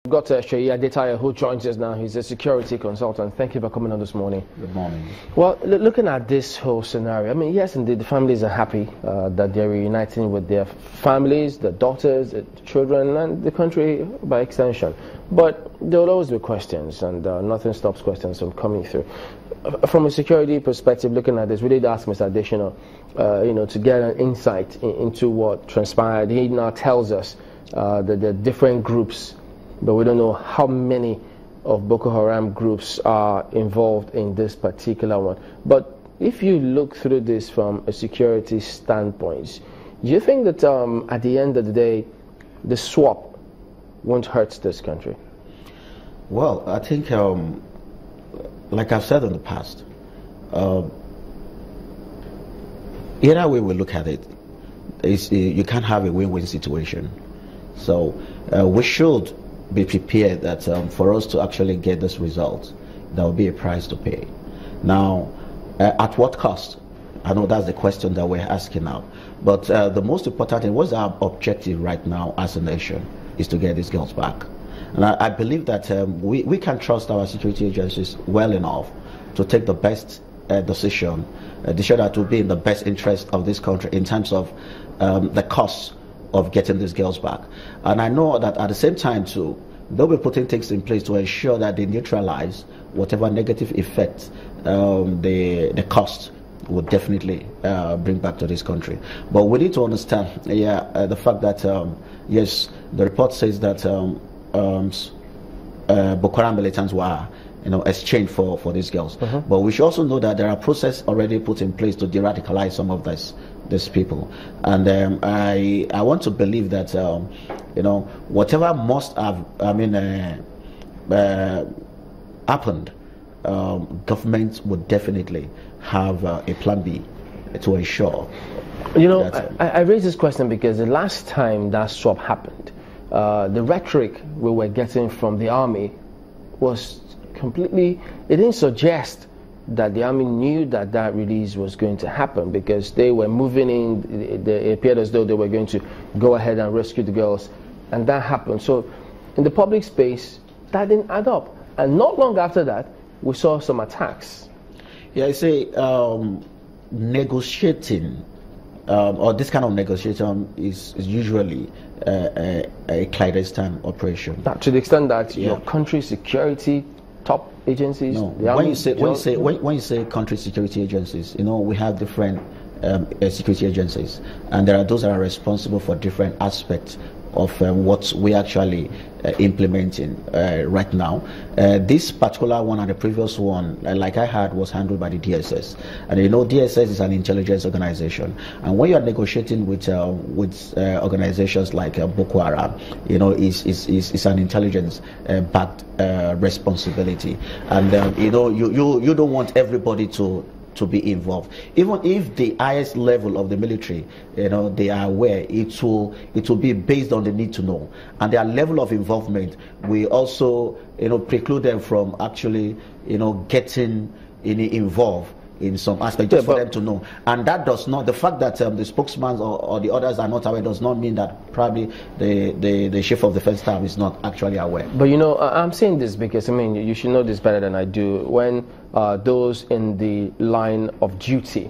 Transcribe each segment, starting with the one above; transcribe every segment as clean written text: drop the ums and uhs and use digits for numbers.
Got Sheyi Adetaya, who joins us now. He's a security consultant. Thank you for coming on this morning. Good morning. Well, looking at this whole scenario, I mean, yes, indeed, the families are happy that they're reuniting with their families, their daughters, their children, and the country by extension. But there will always be questions, and nothing stops questions from coming through. From a security perspective, looking at this, we did ask Mr. Adesina, to get an insight into what transpired. He now tells us that there are different groups, but we don't know how many of Boko Haram groups are involved in this particular one. But if you look through this from a security standpoint, do you think that at the end of the day, the swap won't hurt this country? Well, I think, like I've said in the past, either way we look at it, you can't have a win-win situation. So we should be prepared that for us to actually get this result, there will be a price to pay. Now, at what cost? I know that's the question that we're asking now. But the most important thing, what's our objective right now as a nation, is to get these girls back. And I believe that we can trust our security agencies well enough to take the best decision that will be in the best interest of this country in terms of the costs of getting these girls back. And I know that at the same time too, they'll be putting things in place to ensure that they neutralize whatever negative effect the cost would definitely bring back to this country. But we need to understand, the fact that yes, the report says that Boko Haram militants were exchanged for these girls. But we should also know that there are processes already put in place to de-radicalize some of these people. And I want to believe that whatever must have happened, government would definitely have a plan B to ensure. I raise this question because the last time that swap happened, the rhetoric we were getting from the army was completely, it didn't suggest that the army knew that that release was going to happen, because they were moving in, it appeared as though they were going to go ahead and rescue the girls, and that happened. So in the public space, that didn't add up. And not long after that, we saw some attacks. Yeah, I say negotiating, or this kind of negotiation is usually a clandestine operation. To the extent that your country's security top agencies. No, when you say country security agencies, we have different security agencies, and there are those that are responsible for different aspects of what we actually implementing right now. This particular one and the previous one, like I had, was handled by the DSS, and DSS is an intelligence organization. And when you are negotiating with organizations like Boko Haram, it's an intelligence backed responsibility, and you don't want everybody to be involved. Even if the highest level of the military, they are aware, it will be based on the need to know, and their level of involvement will also preclude them from actually getting involved in some aspect, just for them to know. And that does not, the fact that the spokesman or the others are not aware does not mean that probably the chief of defense staff is not actually aware. But I'm saying this because you should know this better than I do. When those in the line of duty,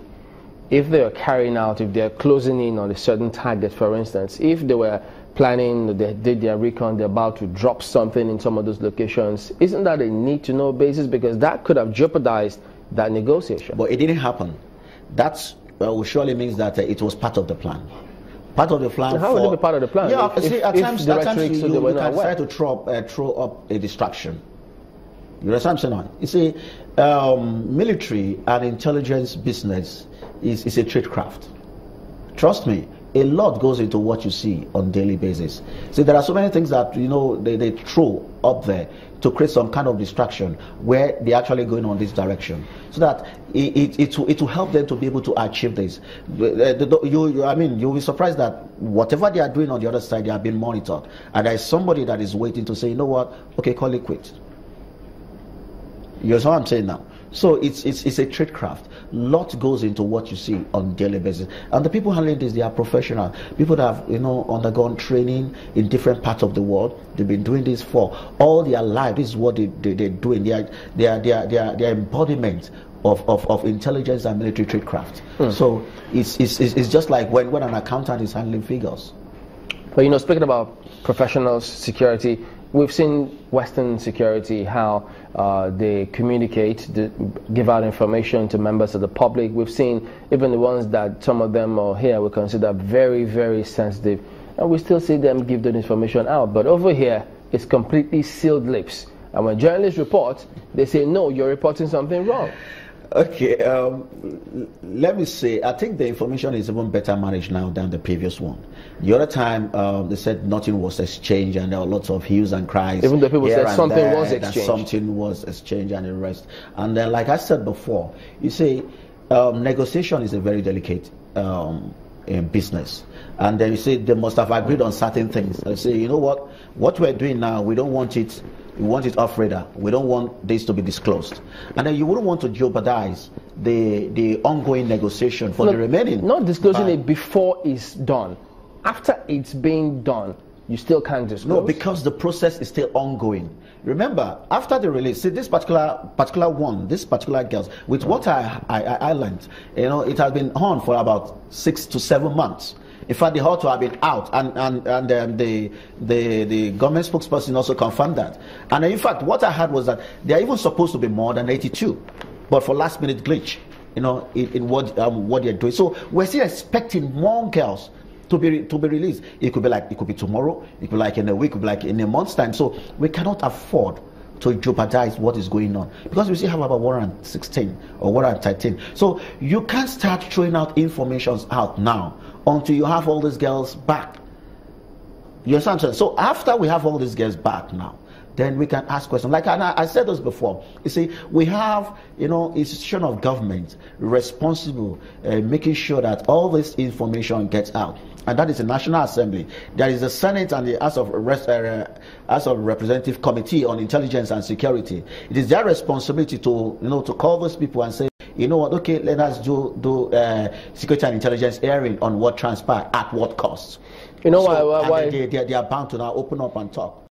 if they are carrying out, if they're closing in on a certain target, for instance, if they were planning, they did their recon, they're about to drop something in some of those locations, isn't that a need to know basis? Because that could have jeopardized that negotiation. But it didn't happen. That surely means that it was part of the plan. Part of the plan. How would it be part of the plan? Yeah, at times you can try to throw up a distraction. You understand what I'm saying? You see, military and intelligence business is a tradecraft. Trust me, a lot goes into what you see on a daily basis. See, there are so many things that they throw up there to create some kind of distraction where they're actually going on this direction, so that it will help them to be able to achieve this. You'll be surprised that whatever they are doing on the other side, they are being monitored, and there is somebody that is waiting to say, okay, call it quits. You know what I'm saying now? So it's a tradecraft. Lot goes into what you see on a daily basis. And the people handling this, they are professional. People that have, undergone training in different parts of the world. They've been doing this for all their life. This is what they're doing. They are embodiment of intelligence and military tradecraft. So it's just like when an accountant is handling figures. But speaking about professional security, we've seen Western security, how they communicate, give out information to members of the public. We've seen even the ones that some of them are here we consider very, very sensitive, and we still see them give that information out. But over here, it's completely sealed lips. And when journalists report, they say, no, you're reporting something wrong. Okay, let me say, I think the information is even better managed now than the previous one. The other time, they said nothing was exchanged, and there were lots of hues and cries. Even though people said something was exchanged. Something was exchanged and the rest. And then, like I said before, you see, negotiation is a very delicate business. And then you say they must have agreed on certain things. They say, you know what we're doing now, we don't want it. We want it off radar. We don't want this to be disclosed. And then you wouldn't want to jeopardize the ongoing negotiation for the remaining. Not disclosing it before it's done. After it's being done, you still can't disclose? No, because the process is still ongoing. Remember, after the release, see this particular girls, with what I learned, it has been on for about 6 to 7 months. In fact, the ought to have been out, and the government spokesperson also confirmed that. And in fact, what I heard was that they are even supposed to be more than 82, but for last-minute glitch, in what they're doing. So we're still expecting more girls to be released. It could be tomorrow. It could be like in a week. It could be like in a month's time. So we cannot afford to jeopardize what is going on, because we still have about 116 or 113. So you can't start throwing out information out now until you have all these girls back. You understand? So after we have all these girls back now, then we can ask questions. Like I said this before. You see, we have, institution of government responsible, making sure that all this information gets out. And that is the National Assembly. There is the Senate and the House of Representative Committee on Intelligence and Security. It is their responsibility to call those people and say, you know what, okay, let us do security and intelligence hearing on what transpired at what cost. Why they are bound to now open up and talk.